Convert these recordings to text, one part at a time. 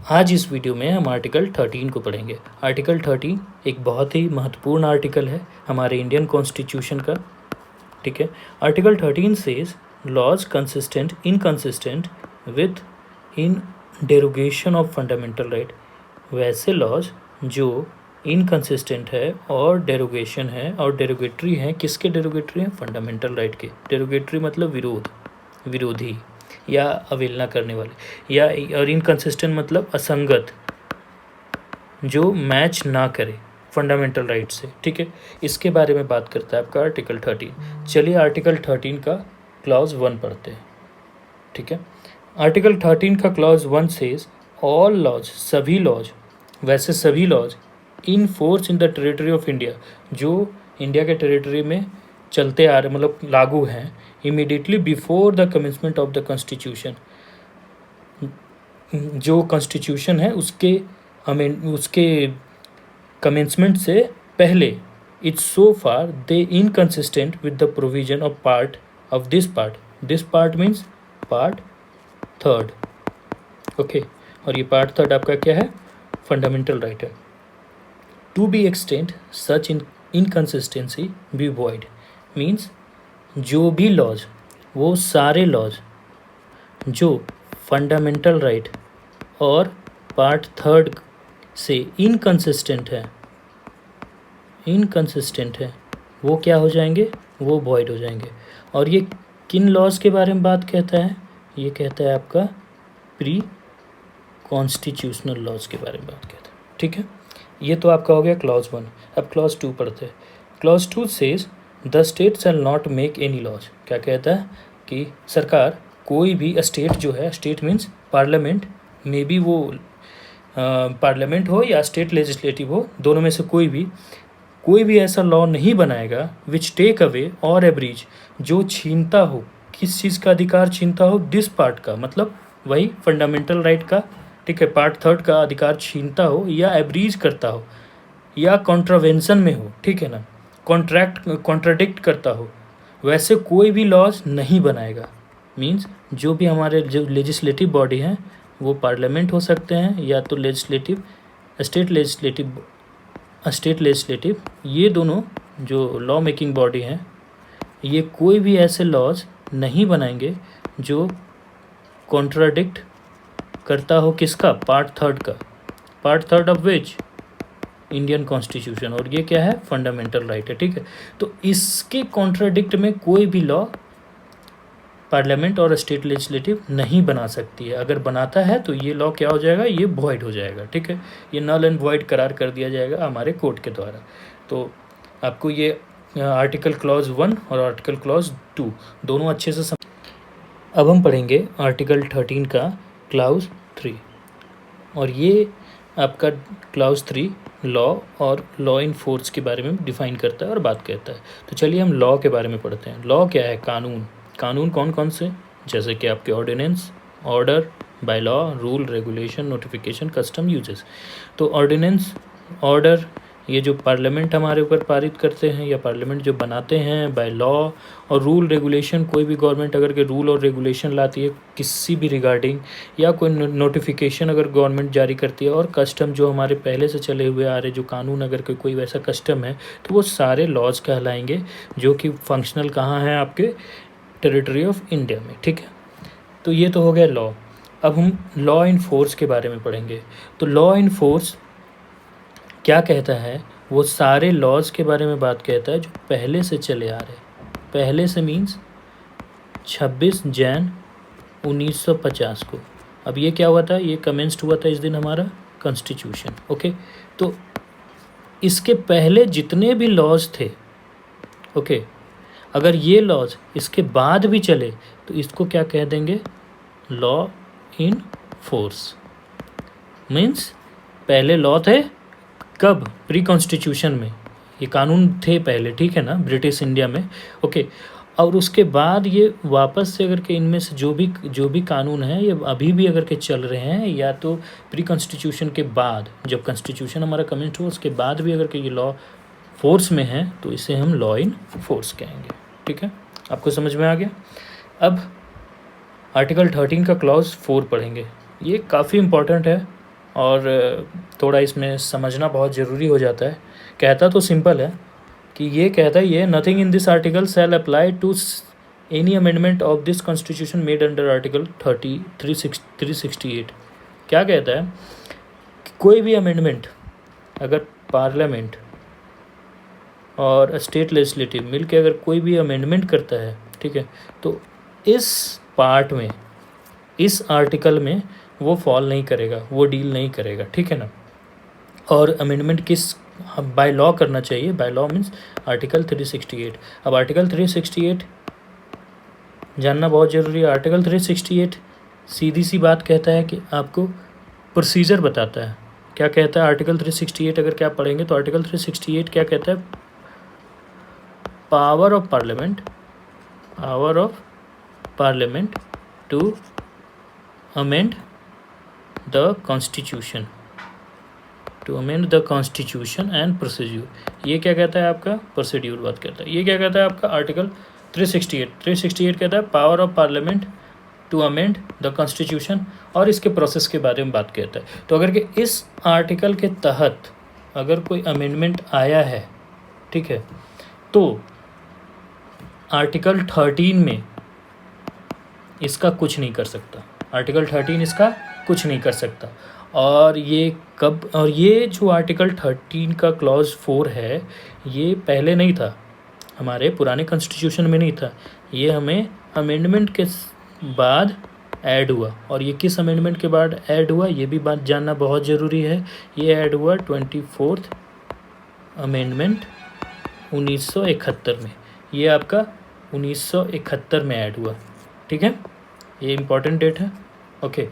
आज इस वीडियो में हम आर्टिकल 13 को पढ़ेंगे। आर्टिकल 13 एक बहुत ही महत्वपूर्ण आर्टिकल है हमारे इंडियन कॉन्स्टिट्यूशन का। ठीक है, article 13 says laws consistent inconsistent with in derogation of fundamental right. वैसे लॉज जो इनकंसिस्टेंट है और डेरोगेशन है और डेरोगेटरी हैं। किसके डेरोगेटरी हैं? फंडामेंटल राइट के। डेरोगेटरी मतलब विरोधी या अवहेलना करने वाले, या और इनकंसिस्टेंट मतलब असंगत, जो मैच ना करे फंडामेंटल राइट से। ठीक है, इसके बारे में बात करता है आपका आर्टिकल 13। चलिए आर्टिकल 13 का क्लॉज 1 पढ़ते हैं। ठीक है, आर्टिकल 13 का क्लॉज 1 सेज ऑल लॉज, सभी लॉज, वैसे सभी laws in force in the territory of India, जो इंडिया के टेरिटरी में चलते आ रहे मतलब लागू हैं, immediately before the commencement of the constitution, जो कॉन्स्टिट्यूशन है उसके कमेंसमेंट से पहले, it's so far they inconsistent with the provision of part of this part means part 3। Okay, और ये पार्ट 3 आपका क्या है? फंडामेंटल राइट है। To be extend such inconsistency be void means जो भी लॉज, वो सारे लॉज जो फंडामेंटल राइट और पार्ट 3 से इनकंसिस्टेंट है, वो क्या हो जाएंगे? वो वॉइड हो जाएंगे। और ये किन लॉज के बारे में बात कहता है? ये कहता है आपका प्री कॉन्स्टिट्यूशनल लॉज के बारे में बात कहता है। ठीक है, ये तो आपका हो गया क्लॉज 1। अब क्लॉज 2 पढ़ते हैं। Clause 2 says the state shall not make any laws. क्या कहता है? कि सरकार कोई भी स्टेट जो है, state means parliament, may be वो पार्लियामेंट हो या स्टेट लेजिस्लेटिव हो, दोनों में से कोई भी ऐसा लॉ नहीं बनाएगा विच टेक अवे और एब्रीज, जो छीनता हो, किस चीज़ का अधिकार छीनता हो? दिस पार्ट का, मतलब वही फंडामेंटल राइट का। ठीक है, पार्ट 3 का अधिकार छीनता हो या एब्रीज करता हो या कॉन्ट्रावेंशन में हो। ठीक है ना, कॉन्ट्राडिक्ट करता हो, वैसे कोई भी लॉज नहीं बनाएगा। मीन्स जो भी हमारे जो लेजिस्लेटिव बॉडी हैं, वो पार्लियामेंट हो सकते हैं या तो स्टेट लेजिस्लेटिव, ये दोनों जो लॉ मेकिंग बॉडी हैं, ये कोई भी ऐसे लॉज नहीं बनाएंगे जो कॉन्ट्राडिक्ट करता हो किसका? पार्ट 3 का। Part 3 of which? Indian constitution. और ये क्या है? फंडामेंटल राइट है। ठीक है, तो इसके कॉन्ट्राडिक्ट में कोई भी लॉ पार्लियामेंट और स्टेट लेजिस्लेटिव नहीं बना सकती है। अगर बनाता है तो ये लॉ क्या हो जाएगा? ये वॉइड हो जाएगा। ठीक है, ये नल एंड वॉइड करार कर दिया जाएगा हमारे कोर्ट के द्वारा। तो आपको ये आर्टिकल क्लॉज 1 और आर्टिकल क्लॉज 2 दोनों अच्छे से अब हम पढ़ेंगे आर्टिकल 13 का क्लॉज 3। और ये आपका क्लॉज 3 लॉ और लॉ इन फोर्स के बारे में डिफाइन करता है और बात करता है। तो चलिए हम लॉ के बारे में पढ़ते हैं। लॉ क्या है? कानून कौन कौन से? जैसे कि आपके ordinance, order, by law, rule, regulation, notification, custom, usages. तो ऑर्डिनेंस, ऑर्डर, ये जो पार्लियामेंट हमारे ऊपर पारित करते हैं या पार्लियामेंट जो बनाते हैं बाय लॉ। और रूल रेगुलेशन, कोई भी गवर्नमेंट अगर के रूल और रेगुलेशन लाती है किसी भी रिगार्डिंग, या कोई नोटिफिकेशन अगर गवर्नमेंट जारी करती है। और कस्टम जो हमारे पहले से चले हुए आ रहे जो कानून, अगर कोई वैसा कस्टम है तो वो सारे लॉज कहलाएंगे, जो कि फंक्शनल कहाँ हैं? आपके टेरिटरी ऑफ इंडिया में। ठीक है, तो ये तो हो गया लॉ। अब हम लॉ इन फोर्स के बारे में पढ़ेंगे। तो लॉ इन फोर्स क्या कहता है? वो सारे लॉज के बारे में बात कहता है जो पहले से चले आ रहे। पहले से मीन्स 26 जनवरी 1950 को। अब ये क्या हुआ था? ये कमेंस्ड हुआ था इस दिन हमारा कॉन्स्टिट्यूशन। ओके, तो इसके पहले जितने भी लॉज थे, ओके, अगर ये लॉज इसके बाद भी चले तो इसको क्या कह देंगे? Law in force. मीन्स पहले लॉ थे, कब? प्री कॉन्स्टिट्यूशन में ये कानून थे पहले। ठीक है ना, ब्रिटिश इंडिया में। ओके, और उसके बाद ये वापस से अगर के इनमें से जो भी कानून हैं ये अभी भी अगर के चल रहे हैं, या तो प्री कॉन्स्टिट्यूशन के बाद, जब कॉन्स्टिट्यूशन हमारा कमेंट हुआ उसके बाद भी अगर के ये लॉ फोर्स में है, तो इसे हम लॉ इन फोर्स कहेंगे। ठीक है, आपको समझ में आ गया? अब आर्टिकल 13 का क्लॉज 4 पढ़ेंगे। ये काफ़ी इम्पॉर्टेंट है और थोड़ा इसमें समझना बहुत ज़रूरी हो जाता है। कहता तो सिंपल है कि ये कहता है ये nothing in this article shall apply to any amendment of this constitution made under article 368। क्या कहता है कि कोई भी अमेंडमेंट अगर पार्लियामेंट और स्टेट लेजिस्लेटिव मिल के अगर कोई भी अमेंडमेंट करता है, ठीक है, तो इस पार्ट में, इस आर्टिकल में वो फॉल नहीं करेगा, वो डील नहीं करेगा, ठीक है ना। और अमेंडमेंट किस बाय लॉ करना चाहिए, बाय लॉ मीन्स आर्टिकल 368। अब आर्टिकल 368 जानना बहुत ज़रूरी है। आर्टिकल 368 सीधी सी बात कहता है कि आपको प्रोसीजर बताता है। क्या कहता है आर्टिकल 368? अगर क्या पढ़ेंगे तो आर्टिकल 368 क्या कहता है, power of parliament to amend the constitution, and procedure. ये क्या कहता है आपका, प्रोसीड्यूर बात करता है। ये क्या कहता है आपका आर्टिकल 368 कहता है power of parliament to amend the constitution, और इसके प्रोसेस के बारे में बात कहता है। तो अगर कि इस आर्टिकल के तहत अगर कोई अमेंडमेंट आया है, ठीक है, तो आर्टिकल 13 में इसका कुछ नहीं कर सकता, आर्टिकल 13 इसका कुछ नहीं कर सकता। और ये कब, और ये जो आर्टिकल 13 का क्लॉज 4 है, ये पहले नहीं था, हमारे पुराने कॉन्स्टिट्यूशन में नहीं था, ये हमें अमेंडमेंट के बाद ऐड हुआ। और ये किस अमेंडमेंट के बाद ऐड हुआ, ये भी बात जानना बहुत ज़रूरी है। ये ऐड हुआ 24th अमेंडमेंट 1971 में। ये आपका 1971 में ऐड हुआ, ठीक है, ये इम्पॉर्टेंट डेट है। ओके,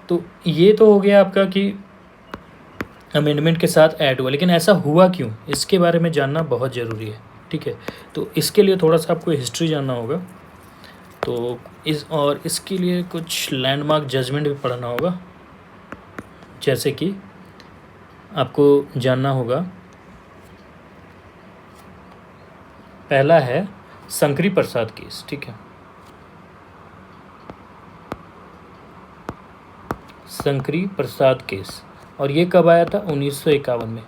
तो ये तो हो गया आपका कि अमेंडमेंट के साथ ऐड हुआ, लेकिन ऐसा हुआ क्यों, इसके बारे में जानना बहुत ज़रूरी है, ठीक है। तो इसके लिए थोड़ा सा आपको हिस्ट्री जानना होगा, तो इसके लिए कुछ लैंडमार्क जजमेंट भी पढ़ना होगा। जैसे कि आपको जानना होगा, पहला है शंकरी प्रसाद केस, ठीक है, शंकरी प्रसाद केस। और ये कब आया था, 1951 में।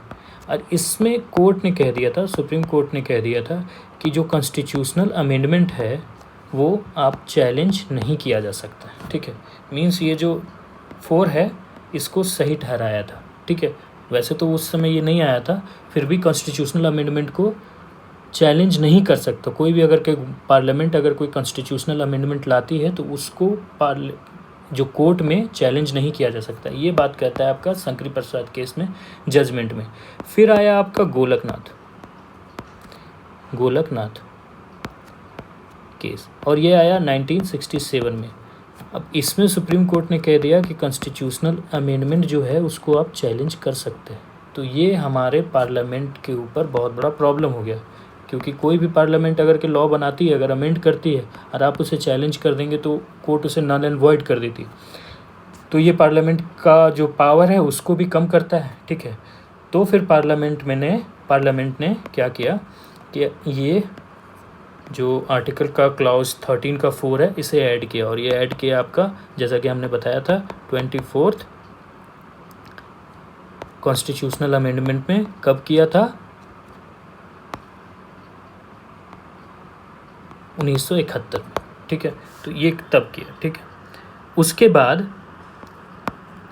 और इसमें कोर्ट ने कह दिया था, सुप्रीम कोर्ट ने कह दिया था कि जो कॉन्स्टिट्यूशनल अमेंडमेंट है वो आप चैलेंज नहीं किया जा सकता, ठीक है। मींस ये जो 4 है इसको सही ठहराया था, ठीक है। वैसे तो उस समय ये नहीं आया था, फिर भी कॉन्स्टिट्यूशनल अमेंडमेंट को चैलेंज नहीं कर सकता कोई भी। अगर पार्लियामेंट अगर कोई कॉन्स्टिट्यूशनल अमेंडमेंट लाती है तो उसको जो कोर्ट में चैलेंज नहीं किया जा सकता, ये बात कहता है आपका शंकरी प्रसाद केस में, जजमेंट में। फिर आया आपका गोलकनाथ केस, और ये आया 1967 में। अब इसमें सुप्रीम कोर्ट ने कह दिया कि कॉन्स्टिट्यूशनल अमेंडमेंट जो है उसको आप चैलेंज कर सकते हैं। तो ये हमारे पार्लियामेंट के ऊपर बहुत बड़ा प्रॉब्लम हो गया, क्योंकि कोई भी पार्लियामेंट अगर के लॉ बनाती है, अगर अमेंड करती है और आप उसे चैलेंज कर देंगे तो कोर्ट उसे नल एंड वॉइड कर देती। तो ये पार्लियामेंट का जो पावर है उसको भी कम करता है, ठीक है। तो फिर पार्लियामेंट ने क्या किया कि ये जो आर्टिकल का क्लॉज 13 का 4 है इसे ऐड किया, और ये ऐड किया आपका, जैसा कि हमने बताया था, 24th कॉन्स्टिट्यूशनल अमेंडमेंट में। कब किया था, 1971 में, ठीक है। तो ये तब किया, ठीक है। उसके बाद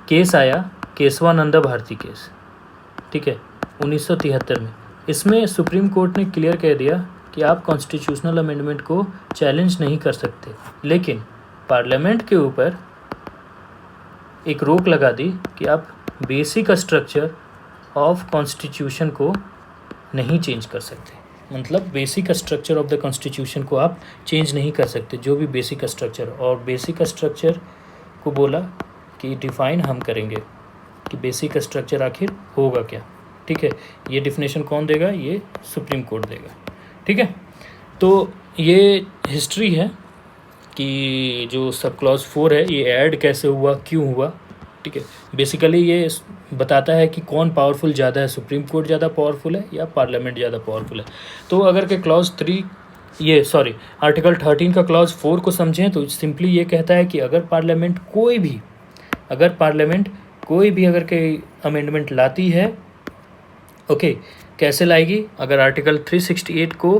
केस आया केशवानंदा भारती केस, ठीक है, 1973 में। इसमें सुप्रीम कोर्ट ने क्लियर कह दिया कि आप कॉन्स्टिट्यूशनल अमेंडमेंट को चैलेंज नहीं कर सकते, लेकिन पार्लियामेंट के ऊपर एक रोक लगा दी कि आप बेसिक स्ट्रक्चर ऑफ कॉन्स्टिट्यूशन को नहीं चेंज कर सकते। मतलब basic structure of the constitution को आप चेंज नहीं कर सकते, जो भी बेसिक स्ट्रक्चर, और बेसिक स्ट्रक्चर को बोला कि डिफ़ाइन हम करेंगे कि बेसिक स्ट्रक्चर आखिर होगा क्या, ठीक है। ये डिफिनेशन कौन देगा, ये सुप्रीम कोर्ट देगा, ठीक है। तो ये हिस्ट्री है कि जो सब क्लॉज 4 है ये ऐड कैसे हुआ, क्यों हुआ, ठीक है। बेसिकली ये बताता है कि कौन पावरफुल ज़्यादा है, सुप्रीम कोर्ट ज़्यादा पावरफुल है या पार्लियामेंट ज़्यादा पावरफुल है। तो अगर के क्लॉज 3 आर्टिकल 13 का क्लॉज 4 को समझें तो सिंपली ये कहता है कि अगर पार्लियामेंट कोई भी अगर कोई अमेंडमेंट लाती है, ओके, कैसे लाएगी? अगर आर्टिकल 368 को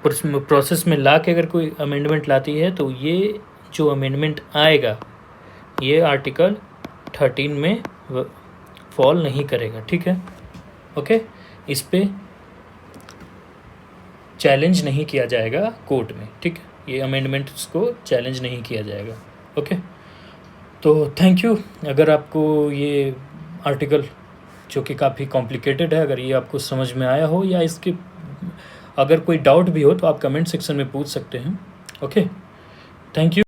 प्रोसेस में ला के अगर कोई अमेंडमेंट लाती है तो ये जो अमेंडमेंट आएगा ये आर्टिकल 13 में फॉल नहीं करेगा, ठीक है? ओके, इस पे चैलेंज नहीं किया जाएगा कोर्ट में, ठीक है? ये अमेंडमेंट्स को चैलेंज नहीं किया जाएगा, ओके? तो थैंक यू। अगर आपको ये आर्टिकल जो कि काफ़ी कॉम्प्लिकेटेड है, अगर ये आपको समझ में आया हो या इसके अगर कोई डाउट भी हो तो आप कमेंट सेक्शन में पूछ सकते हैं, ओके? Thank you.